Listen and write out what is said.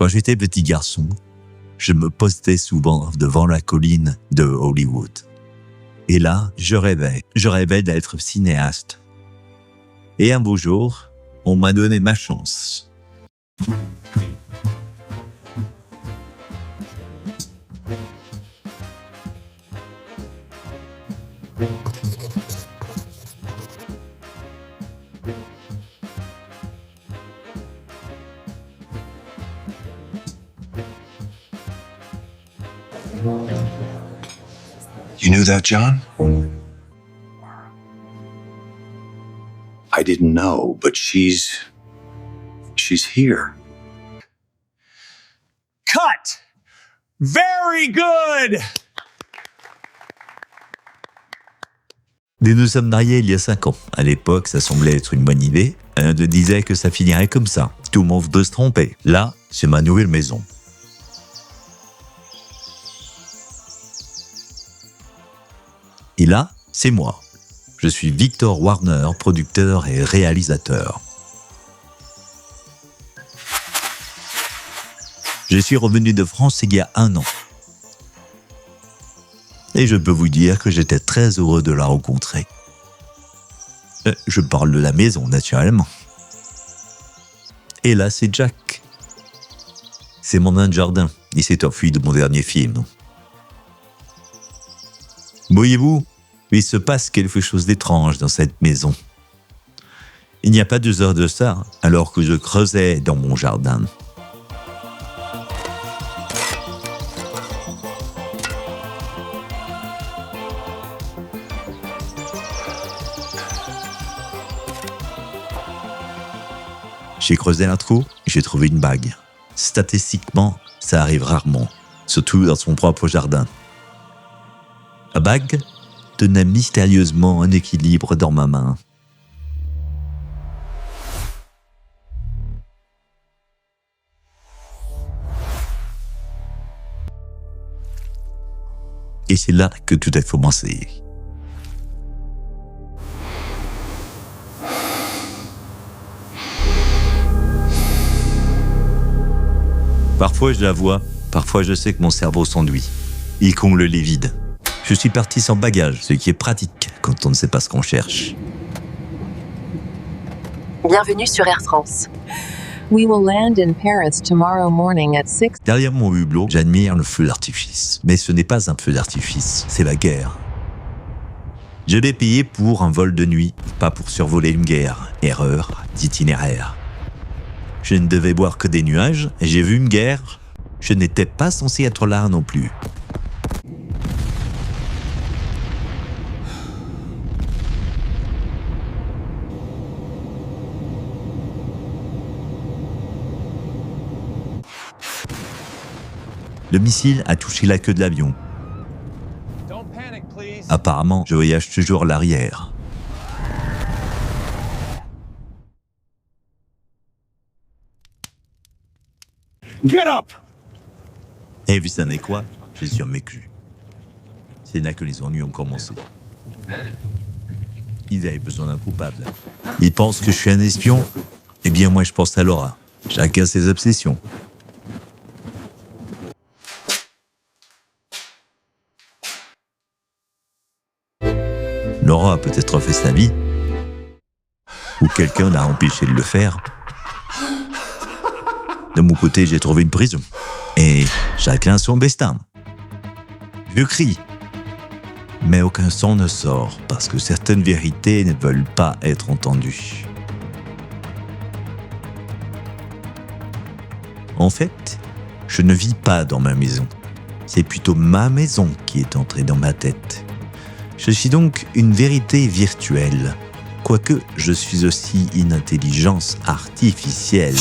Quand j'étais petit garçon, je me postais souvent devant la colline de Hollywood. Et là, je rêvais d'être cinéaste. Et un beau jour, on m'a donné ma chance. You knew that, John? I didn't know, but she's here. Cut! Very good! Nous nous sommes mariés il y a 5 ans. À l'époque, ça semblait être une bonne idée. Un de disait que ça finirait comme ça. Tout le monde voudrait se tromper. Là, c'est ma nouvelle maison. Et là, c'est moi. Je suis Victor Warner, producteur et réalisateur. Je suis revenu de France il y a 1 an. Et je peux vous dire que j'étais très heureux de la rencontrer. Je parle de la maison, naturellement. Et là, c'est Jack. C'est mon nain de jardin. Il s'est enfui de mon dernier film. Voyez-vous, il se passe quelque chose d'étrange dans cette maison. Il n'y a pas 2 heures de ça, alors que je creusais dans mon jardin. J'ai creusé un trou, j'ai trouvé une bague. Statistiquement, ça arrive rarement, surtout dans son propre jardin. La bague tenait mystérieusement un équilibre dans ma main. Et c'est là que tout a commencé. Parfois je la vois, parfois je sais que mon cerveau s'enduit. Il comble les vides. Je suis parti sans bagage, ce qui est pratique quand on ne sait pas ce qu'on cherche. Bienvenue sur Air France. We will land in Paris tomorrow morning at 6. Derrière mon hublot, j'admire le feu d'artifice. Mais ce n'est pas un feu d'artifice, c'est la guerre. Je l'ai payé pour un vol de nuit, pas pour survoler une guerre. Erreur d'itinéraire. Je ne devais voir que des nuages, et j'ai vu une guerre. Je n'étais pas censé être là non plus. Le missile a touché la queue de l'avion. Apparemment, je voyage toujours à l'arrière. Get up! Et vous savez quoi? J'ai survécu. C'est là que les ennuis ont commencé. Ils avaient besoin d'un coupable. Ils pensent que je suis un espion. Eh bien, moi, je pense à Laura. Chacun ses obsessions. Laura a peut-être fait sa vie. Ou quelqu'un l'a empêché de le faire. De mon côté, j'ai trouvé une prison. Et chacun son destin. Je crie. Mais aucun son ne sort parce que certaines vérités ne veulent pas être entendues. En fait, je ne vis pas dans ma maison. C'est plutôt ma maison qui est entrée dans ma tête. Je suis donc une vérité virtuelle, quoique je suis aussi une intelligence artificielle.